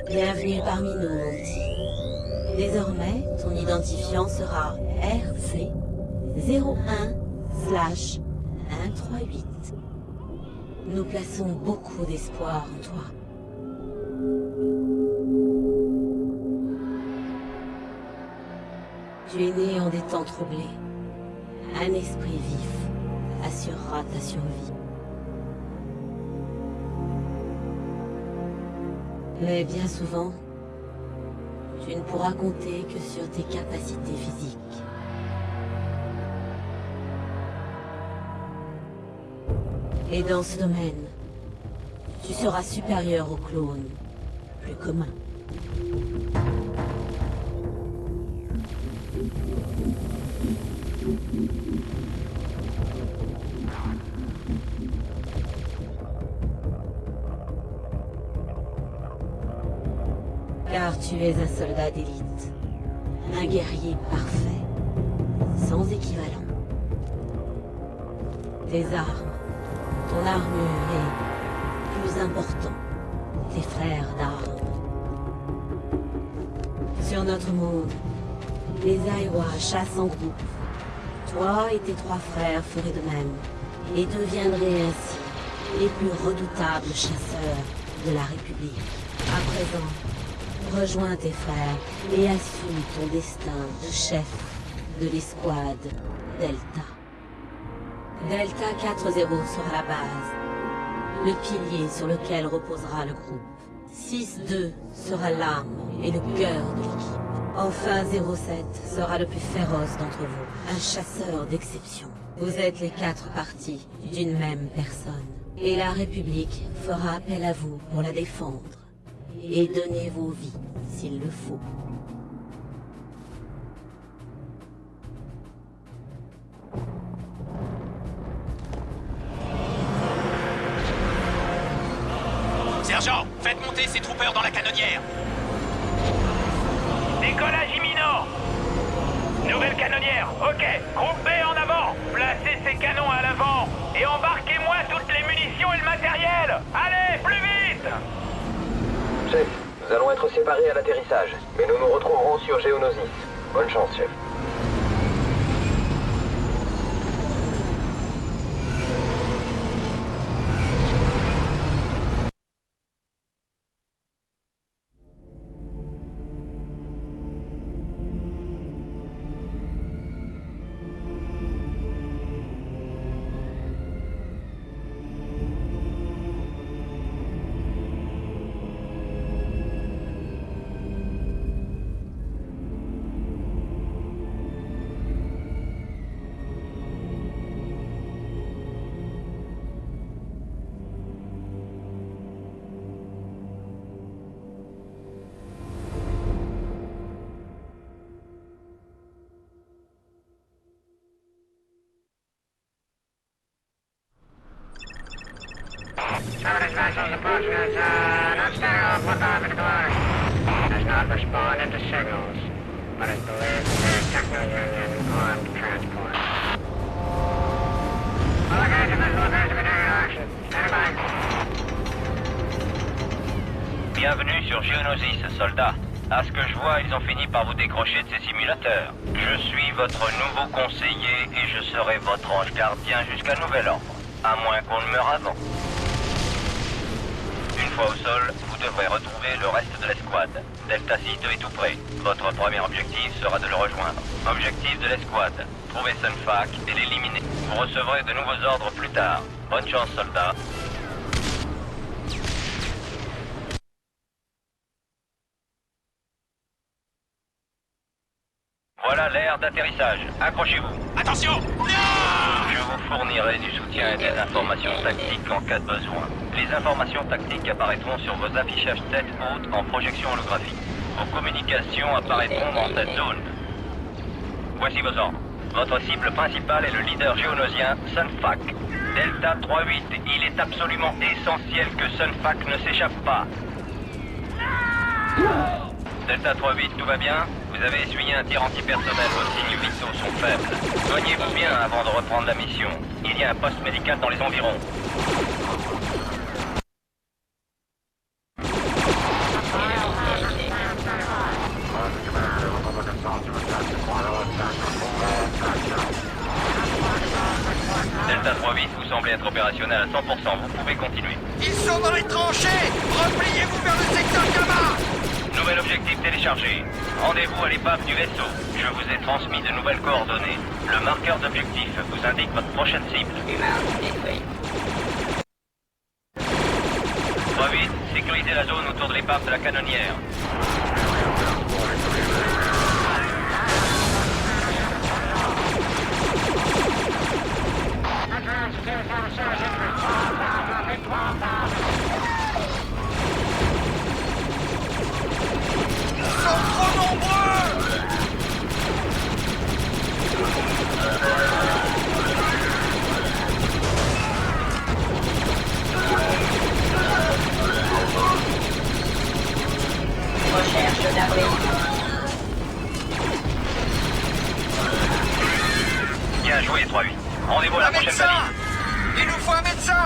Bienvenue parmi nous, Monty. Désormais, ton identifiant sera RC01/138. Nous plaçons beaucoup d'espoir en toi. Tu es né en des temps troublés. Un esprit vif assurera ta survie. Mais bien souvent, tu ne pourras compter que sur tes capacités physiques. Et dans ce domaine, tu seras supérieur aux clones plus communs. Car tu es un soldat d'élite, un guerrier parfait, sans équivalent. Tes armes, ton armure et, plus important, tes frères d'armes. Sur notre monde, les Aiwa chassent en groupe. Toi et tes 3 frères feraient de même, et deviendraient ainsi les plus redoutables chasseurs de la République. À présent, rejoins tes frères et assume ton destin de chef de l'escouade Delta. Delta 4-0 sera la base, le pilier sur lequel reposera le groupe. 6-2 sera l'âme et le cœur de l'équipe. Enfin 07 sera le plus féroce d'entre vous, un chasseur d'exception. Vous êtes les 4 parties d'une même personne, et la République fera appel à vous pour la défendre. Et donnez vos vies, s'il le faut. Sergent, faites monter ces troopers dans la canonnière. Décollage imminent. Nouvelle canonnière, ok. Groupe B en avant. Placez ces canons à l'avant. Et embarquez-moi toutes les munitions et le matériel. Allez, plus vite. Chef, nous allons être séparés à l'atterrissage, mais nous nous retrouverons sur Geonosis. Bonne chance, chef. Notice vessels approaching us. Not stay off with orbit course. Has not responded to signals, but is believed to be Techno-Union armed transport. Location vessel appears to be taking action. Stand by. Bienvenue sur Geonosis, soldat. À ce que je vois, ils ont fini par vous décrocher de ces simulateurs. Je suis votre nouveau conseiller et je serai votre ange gardien jusqu'à nouvel ordre. À moins qu'on ne meure avant. Une fois au sol, vous devrez retrouver le reste de l'escouade. Delta 6 est tout près. Votre premier objectif sera de le rejoindre. Objectif de l'escouade, trouver Sunfac et l'éliminer. Vous recevrez de nouveaux ordres plus tard. Bonne chance, soldat. Voilà l'aire d'atterrissage. Accrochez-vous. Attention! Je vous fournirai du soutien et des informations tactiques en cas de besoin. Les informations tactiques apparaîtront sur vos affichages tête haute en projection holographique. Vos communications apparaîtront dans cette zone. Voici vos ordres. Votre cible principale est le leader géonosien Sunfac. Delta 3-8, il est absolument essentiel que Sunfac ne s'échappe pas. Delta 3-8, tout va bien? Vous avez essuyé un tir antipersonnel, vos signes vitaux sont faibles. Soignez-vous bien avant de reprendre la mission. Il y a un poste médical dans les environs. Delta 3-8, vous semblez être opérationnel à 100%, vous pouvez continuer. Ils sont dans les tranchées! Repliez-vous vers le secteur Gamma! Nouvel objectif téléchargé. Rendez-vous à l'épave du vaisseau. Je vous ai transmis de nouvelles coordonnées. Le marqueur d'objectif vous indique votre prochaine cible. 3-8, sécurisez la zone autour de l'épave de la canonnière. Ils sont trop nombreux! Recherche d'abri. Bien joué, 3-8. Rendez-vous à la Un prochaine médecin! valise. Il nous faut un médecin!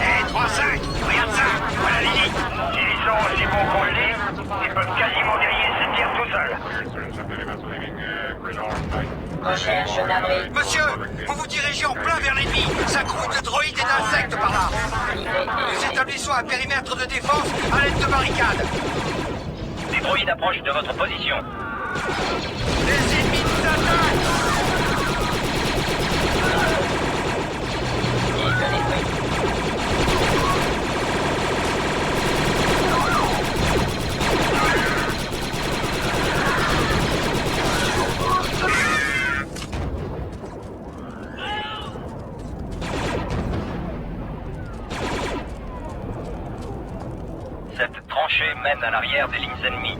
Hé, 3-5, regarde ça! Voilà Lily! S'ils sont aussi bons qu'on le dit, ils peuvent quasiment griller ces tirs tout seuls. Recherche d'abri. Monsieur, vous vous dirigez en plein vers l'ennemi. Ça grouille de droïdes et d'insectes par là. Nous établissons un périmètre de défense à l'aide de barricades. Les droïdes approchent de votre position. Les ennemis nous attaquent! Cette tranchée mène à l'arrière des lignes ennemies.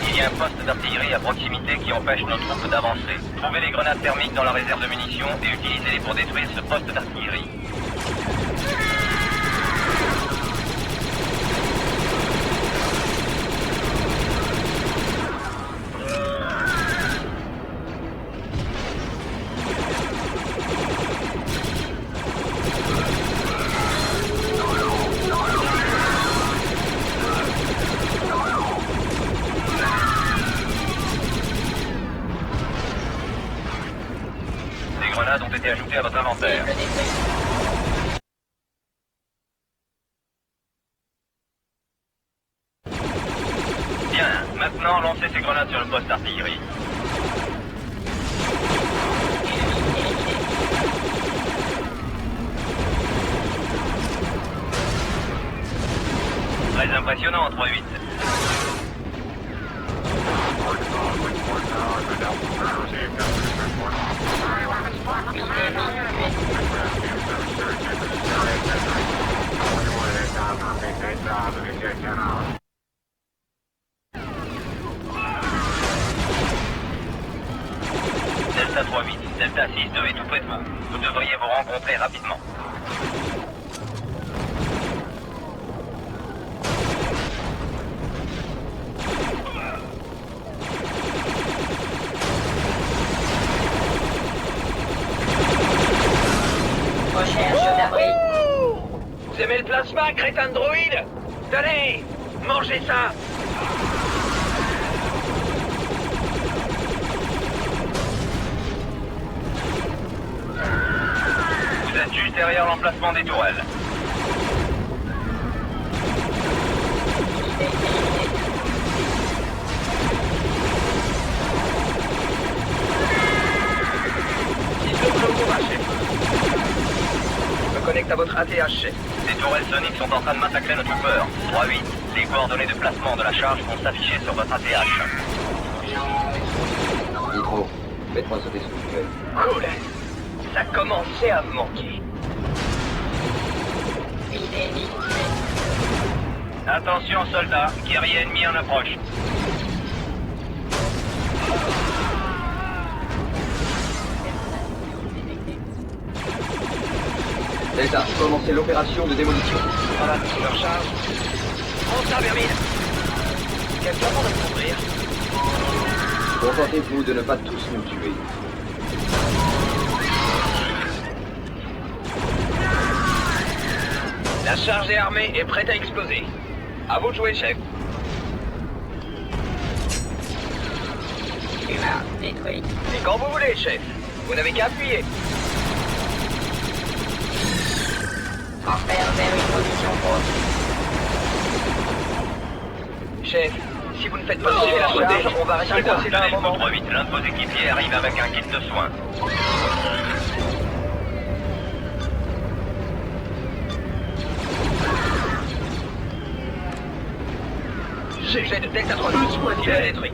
Il y a un poste d'artillerie à proximité qui empêche nos troupes d'avancer. Trouvez les grenades thermiques dans la réserve de munitions et utilisez-les pour détruire ce poste d'artillerie. Des grenades ont été ajoutées à votre inventaire. Bien, maintenant lancez ces grenades sur le poste d'artillerie. Très impressionnant, 3-8. Delta 3-8, Delta 6-2 est tout près de vous. Vous devriez vous rencontrer rapidement. Recherche d'abri. Vous aimez le plasma, crétin de droïde? Tenez, mangez ça. Vous êtes juste derrière l'emplacement des tourelles. Je me connecte à votre ATH, chef. Des tourelles soniques sont en train de massacrer nos troopers. 3-8, les coordonnées de placement de la charge vont s'afficher sur votre ATH. Nitro, faites-moi sauter ce visuel. Cool. Ça commençait à me manquer. Attention soldats, guerrier ennemi en approche. Delta, commencez l'opération de démolition. Voilà, leur charge. Prends ça, Vermine. Quelqu'un pour me couvrir. Contentez-vous de ne pas tous nous tuer. La charge est armée et prête à exploser. À vous de jouer, chef. Humain détruit. Et quand vous voulez, chef. Vous n'avez qu'à appuyer. Transfert vers une position haute. Chef, si vous ne faites pas sauter la charge, on va rester coincé là un Delta moment. 3-8, l'un de vos équipiers arrive avec un kit de soins. Jet de Delta 3, il est détruit.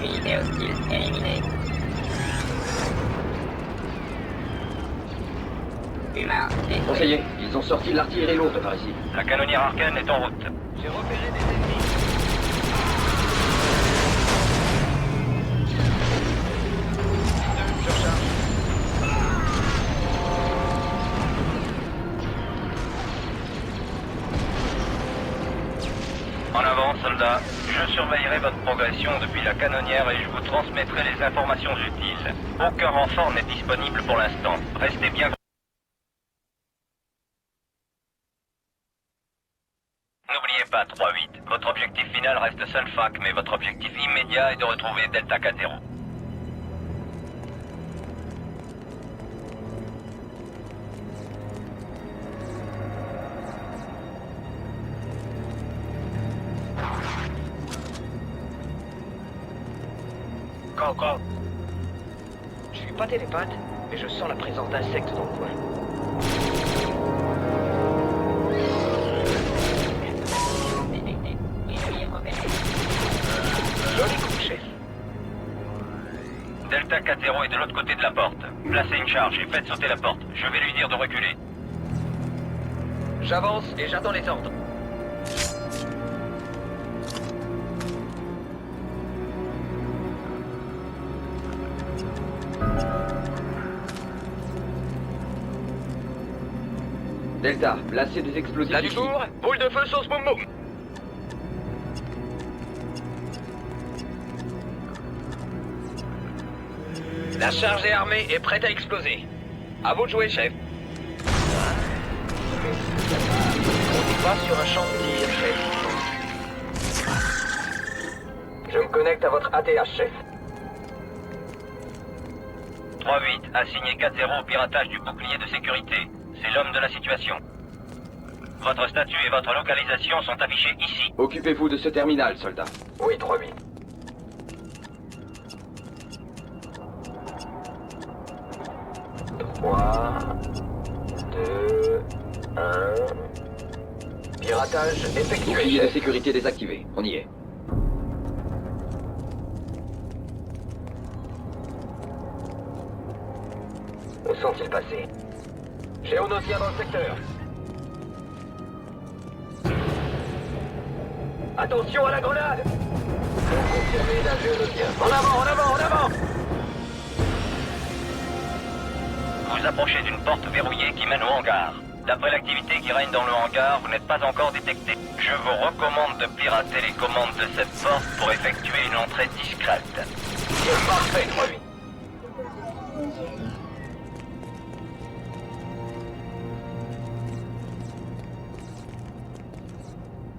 Unité hostile éliminée. Humain détruit. Conseiller, ils ont sorti l'artillerie lourde par ici. La canonnière arcane est en route. J'ai repéré des ennemis. Je recharge. En avant, soldats. Je surveillerai votre progression depuis la canonnière et je vous transmettrai les informations utiles. Aucun renfort n'est disponible pour l'instant. Restez bien. N'oubliez pas, 3-8. Votre objectif final reste Sulfac, mais votre objectif immédiat est de retrouver Delta 4-0. Coco. Je suis pas télépathe, mais je sens la présence d'insectes dans le coin. Détecté. Ennemi repéré. Joli coup, chef. Delta 4-0 est de l'autre côté de la porte. Placez une charge et faites sauter la porte. Je vais lui dire de reculer. J'avance et j'attends les ordres. Delta, placez des explosifs. Là du ici. tour, boule de feu sauce boum boum. La charge est armée et prête à exploser. À vous de jouer, chef. On n'est pas sur un champ de tir, chef. Je me connecte à votre ATH, chef. 3-8, assigné 4-0 au piratage du bouclier de sécurité. C'est l'homme de la situation. Votre statut et votre localisation sont affichés ici. Occupez-vous de ce terminal, soldat. Oui, 3-8. Trois, deux, un. Piratage effectué. Bouclier de sécurité désactivé. On y est. Où sont-ils passés? Géonosien dans le secteur. Attention à la grenade! Confirmé d'un géonosien. En avant, en avant, en avant! Vous approchez d'une porte verrouillée qui mène au hangar. D'après l'activité qui règne dans le hangar, vous n'êtes pas encore détecté. Je vous recommande de pirater les commandes de cette porte pour effectuer une entrée discrète. Parfait, 3-8.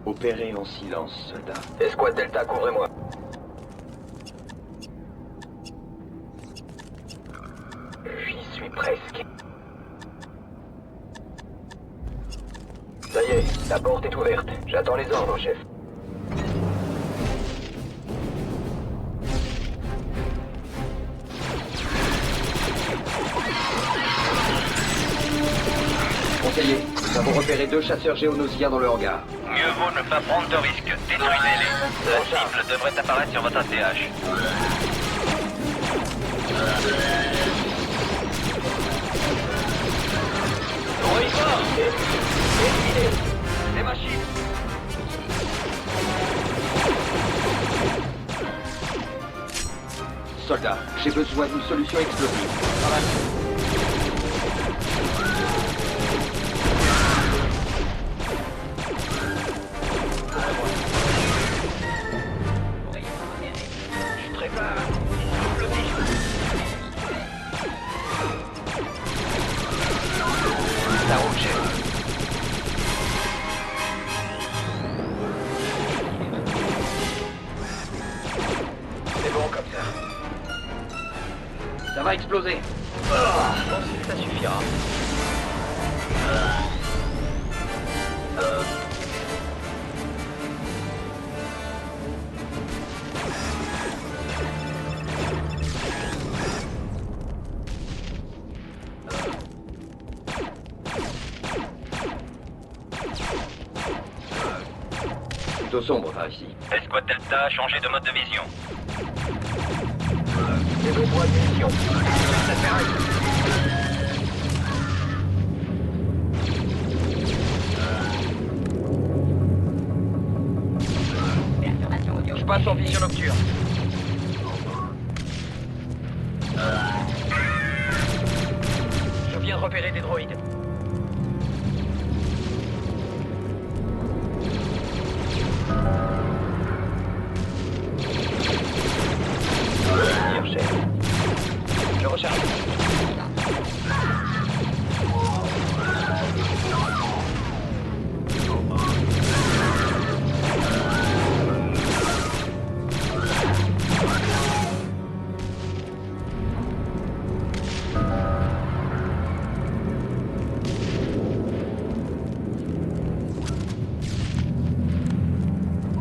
Opérez en silence, soldat. Escouade Delta, couvrez-moi. J'y suis presque. Ça y est, la porte est ouverte. J'attends les ordres, chef. Conseiller, nous avons repéré 2 chasseurs géonosiens dans le hangar. Mieux vaut ne pas prendre de risques. Détruisez-les. La cible devrait apparaître sur votre ACH. Les machines. Soldats, j'ai besoin d'une solution explosive. Je prépare. Explosif. Ça roule, chef. C'est bon comme ça. Ça va exploser. Je pense que ça suffira. Plutôt sombre par ici. Escouade Delta, changez de mode de vision. J'ai besoin de munitions. Je passe en vision nocturne. Je viens de repérer des droïdes. Bien, chef. Je recharge.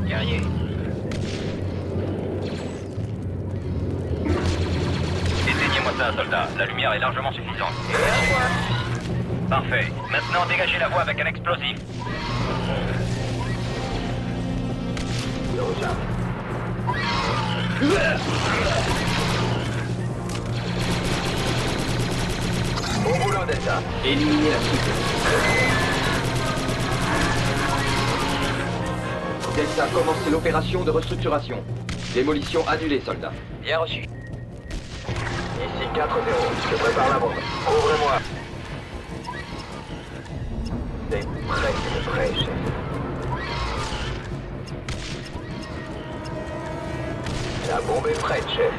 Guerrier. Éteignez-moi ça, soldat. La lumière est largement suffisante. Parfait. Maintenant, dégagez la voie avec un explosif. Je recharge. Bon boulot, Delta. Éliminez la cible. Delta, commencez l'opération de restructuration. Démolition annulée, soldats. Bien reçu. Ici 4-0, je prépare la bombe. Ouvrez-moi. C'est presque prêt, chef. La bombe est prête, chef.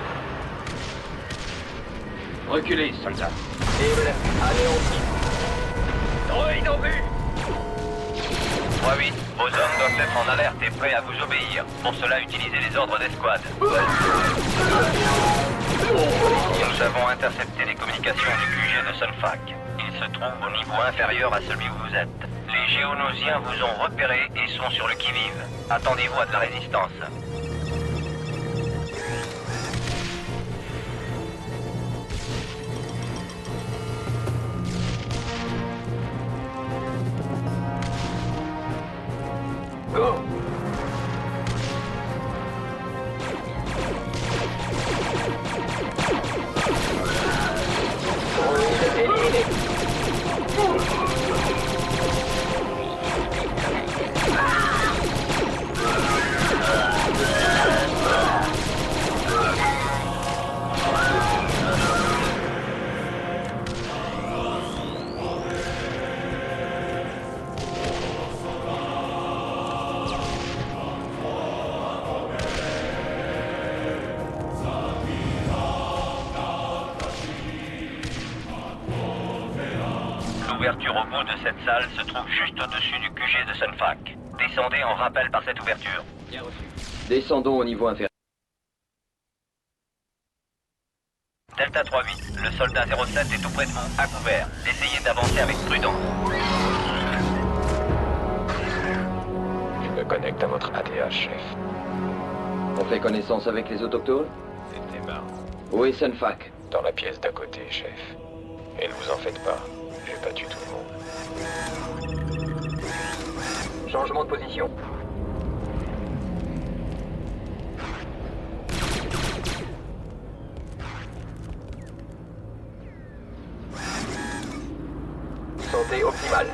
Reculez, soldat. Cible, anéantie. Droïde en vue. 3-8, vos hommes doivent être en alerte et prêts à vous obéir. Pour cela, utilisez les ordres d'escouade. Nous avons intercepté les communications du QG de Sunfac. Il se trouve au niveau inférieur à celui où vous êtes. Les géonosiens vous ont repéré et sont sur le qui-vive. Attendez-vous à de la résistance. Go! Droïde éliminé. L'ouverture au bout de cette salle se trouve juste au-dessus du QG de Sunfac. Descendez en rappel par cette ouverture. Bien reçu. Descendons au niveau inférieur. Delta 3-8, le soldat 07 est tout près de vous, à couvert. Essayez d'avancer avec prudence. Je me connecte à votre ADH, chef. On fait connaissance avec les autochtones? C'était marrant. Où est Sunfac? Dans la pièce d'à côté, chef. Et ne vous en faites pas. J'ai battu tout le monde. Changement de position. Santé optimale.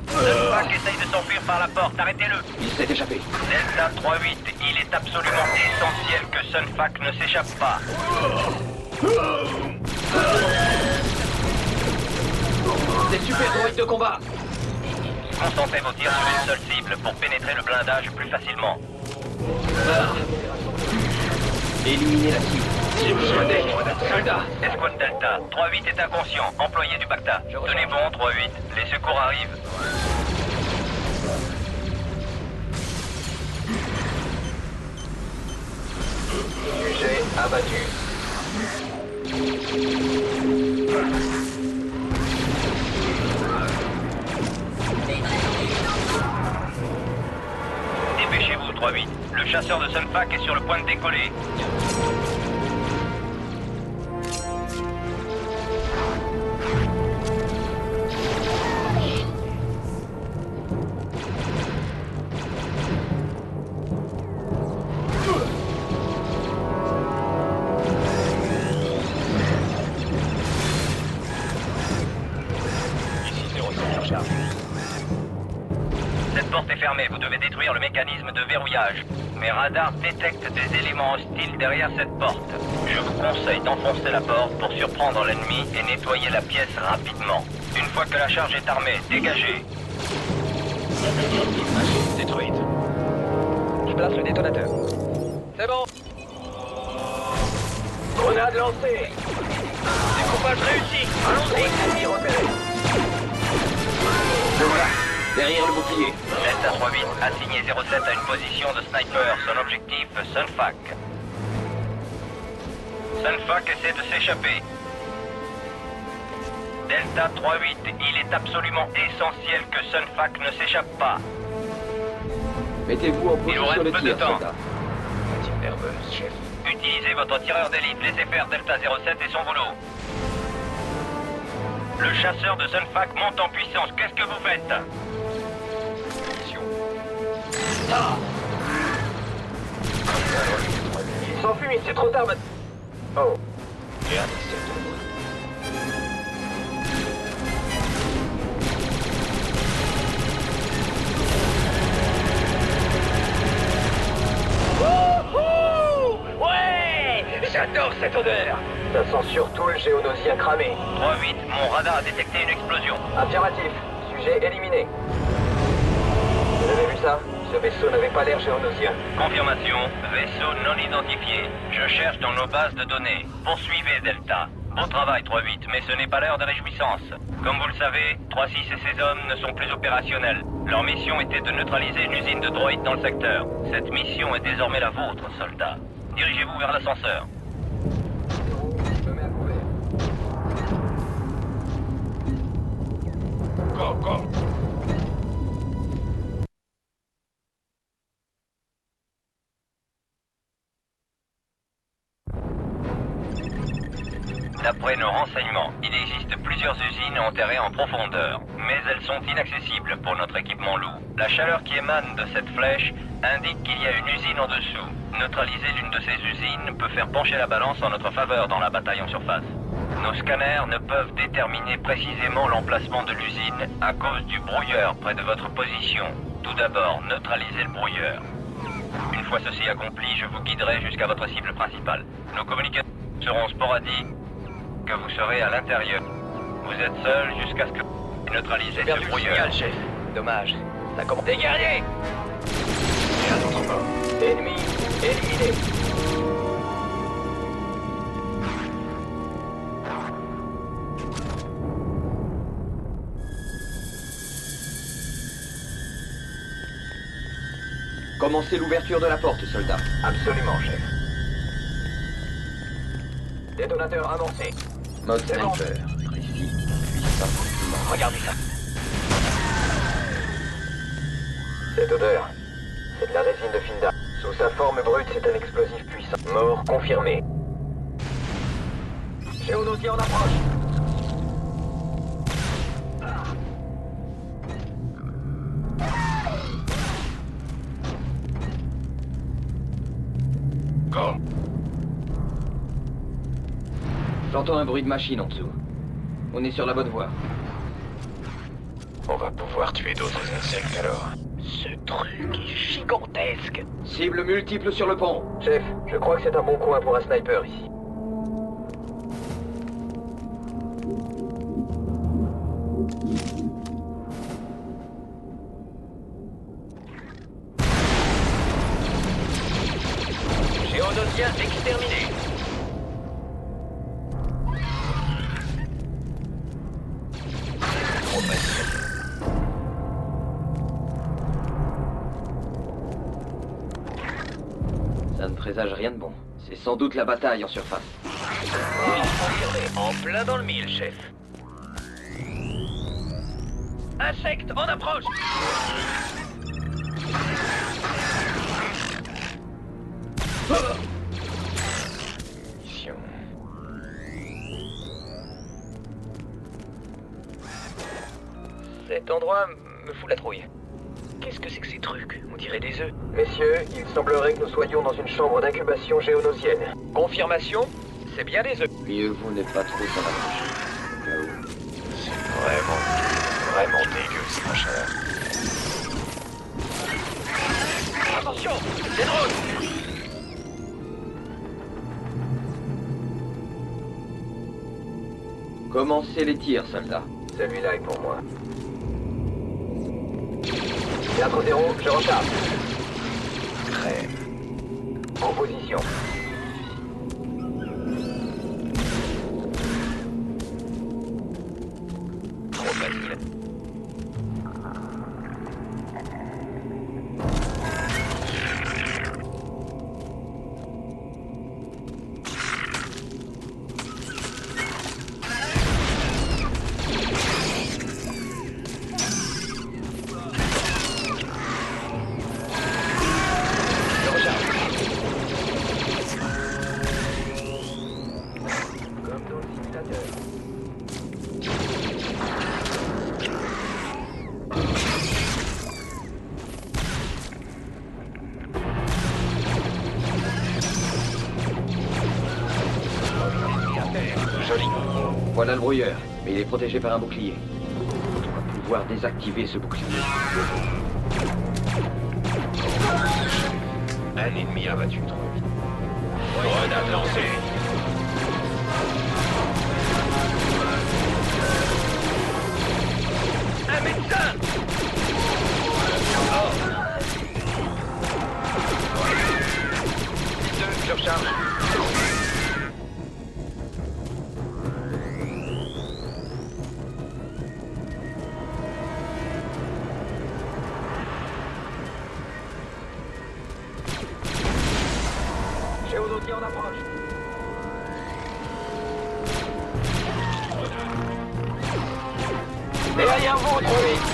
Sunfuck essaye de s'enfuir par la porte, arrêtez-le. Il s'est échappé. Delta 3-8, il est absolument essentiel que Sunfuck ne s'échappe pas. Des super droïdes de combat. Concentrez vos tirs sur une seule cible pour pénétrer le blindage plus facilement. Éliminez la cible. J'ai besoin d'aide. Soldat. Escouade Delta, 3-8 est inconscient, employé du Bacta. Tenez bon, 3-8, les secours arrivent. Sujet abattu. Dépêchez-vous, 3-8. Le chasseur de Sunfuck est sur le point de décoller. Cette porte est fermée, vous devez détruire le mécanisme de verrouillage. Mes radars détectent des éléments hostiles derrière cette porte. Je vous conseille d'enfoncer la porte pour surprendre l'ennemi et nettoyer la pièce rapidement. Une fois que la charge est armée, dégagez. Détruite. Je place le détonateur. C'est bon. Grenade lancée. Découpage réussi. Allons-y. Ennemi repéré. Le voilà. Derrière le bouclier. Delta 3-8, assigné 07 à une position de sniper. Son objectif, Sunfuck. Sunfuck essaie de s'échapper. Delta 3-8, il est absolument essentiel que Sunfuck ne s'échappe pas. Mettez-vous en Il vous position reste de peu de tir, temps. soldat. Petite nerveuse, chef. Utilisez votre tireur d'élite, laissez faire Delta 07 et son boulot. Le chasseur de Sunfuck monte en puissance, qu'est-ce que vous faites? Il s'enfuit, c'est trop tard maintenant. Oh. J'ai un essai de moi. Ouais! J'adore cette odeur! Ça sent surtout le géonosien cramé. 3-8, mon radar a détecté une explosion. Affirmatif. Sujet éliminé. Vous avez vu ça? Ce vaisseau n'avait pas l'air géonosien. Confirmation, vaisseau non identifié. Je cherche dans nos bases de données. Poursuivez Delta. Bon travail 3-8, mais ce n'est pas l'heure de réjouissance. Comme vous le savez, 3-6 et ses hommes ne sont plus opérationnels. Leur mission était de neutraliser une usine de droïdes dans le secteur. Cette mission est désormais la vôtre, soldats. Dirigez-vous vers l'ascenseur. Je me mets à couvert. Go, go. D'après nos renseignements, il existe plusieurs usines enterrées en profondeur, mais elles sont inaccessibles pour notre équipement loup. La chaleur qui émane de cette flèche indique qu'il y a une usine en dessous. Neutraliser l'une de ces usines peut faire pencher la balance en notre faveur dans la bataille en surface. Nos scanners ne peuvent déterminer précisément l'emplacement de l'usine à cause du brouilleur près de votre position. Tout d'abord, neutralisez le brouilleur. Une fois ceci accompli, je vous guiderai jusqu'à votre cible principale. Nos communications seront sporadiques, que vous serez à l'intérieur. Vous êtes seul jusqu'à ce que vous neutralisez ce brouilleur. Chef. Dommage. Ça commence. Des guerriers! Et un autre mort. Ennemi éliminé. Commencez l'ouverture de la porte, soldat. Absolument, chef. Détonateur amorcé. Mode C'est bon. sniper. Regardez ça. Cette odeur, c'est de la résine de Finda. Sous sa forme brute, c'est un explosif puissant. Mort confirmé. Géonosien en approche. Go. J'entends un bruit de machine en dessous. On est sur la bonne voie. On va pouvoir tuer d'autres insectes alors. Ce truc est gigantesque. Cible multiple sur le pont. Chef, je crois que c'est un bon coin pour un sniper ici. Géonosien exterminé. Ça ne présage rien de bon. C'est sans doute la bataille en surface. En plein dans le mille, chef. Insecte en approche. Mission. Cet endroit me fout la trouille. Qu'est-ce que c'est que ces trucs? On dirait des œufs. Messieurs, il semblerait que nous soyons dans une chambre d'incubation géonosienne. Confirmation, c'est bien des œufs. Mieux vaut ne pas trop s'en approcher. Vraiment dégueu ces machins-là. Attention, c'est drôle. Commencez les tirs, soldats. Celui-là est pour moi. 4-0, je recharge. Crème. En position. Trop facile. Comme dans le simulateur. Joli. Voilà le brouilleur, mais il est protégé par un bouclier. On va pouvoir désactiver ce bouclier. Un ennemi abattu trop vite. Grenade lancée. Un médecin! Je recharge. Géonosien en approche. Derrière vous, trop vite!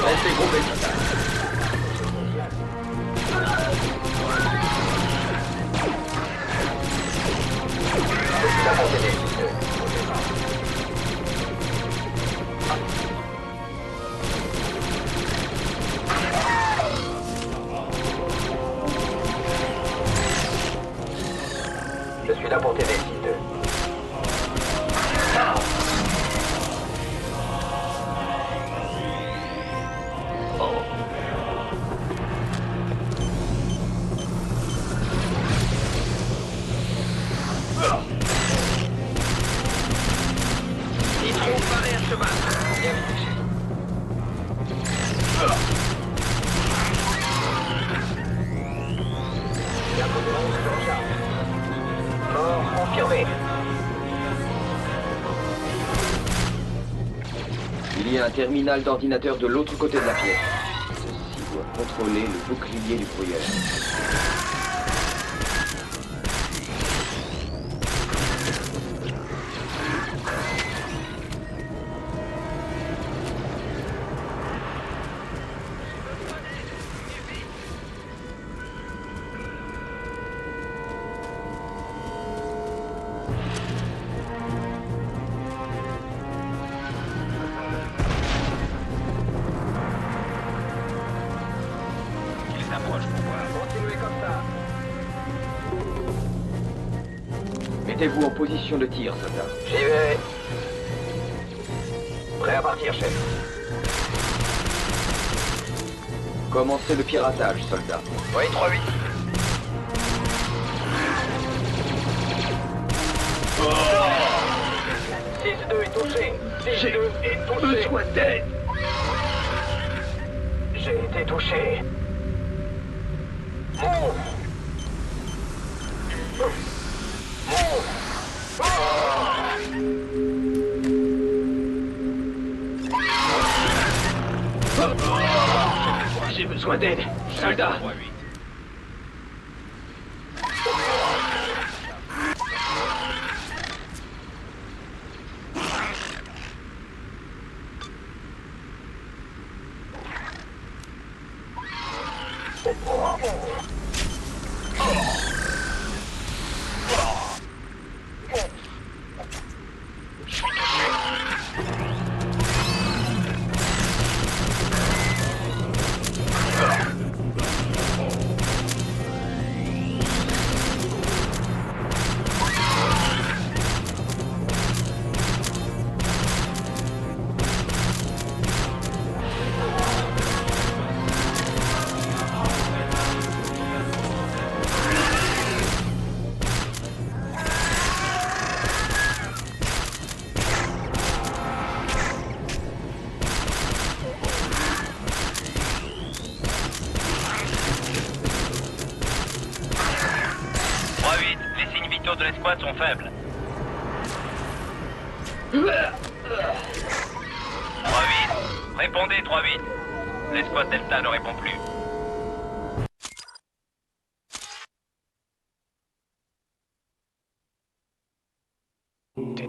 Restez groupés, La montée des lignes. Je suis là pour t'aider, Site. Ils ont paré un cheval. Bien vu. Mort confirmé. Il y a un terminal d'ordinateur de l'autre côté de la pièce. Ceci doit contrôler le bouclier du brouilleur. Continuez comme ça. Mettez-vous en position de tir, soldat. J'y vais. Prêt à partir, chef. Commencez le piratage, soldat. Oui, 3-8. Oh 6-2 est touché. 6-2 est touché. Besoin d'aide. J'ai été touché. Move. J'ai besoin d'aide, soldat. 3-8, les signes vitaux de l'escouade sont faibles. 3-8, répondez 3-8. L'escouade Delta ne répond plus. T'es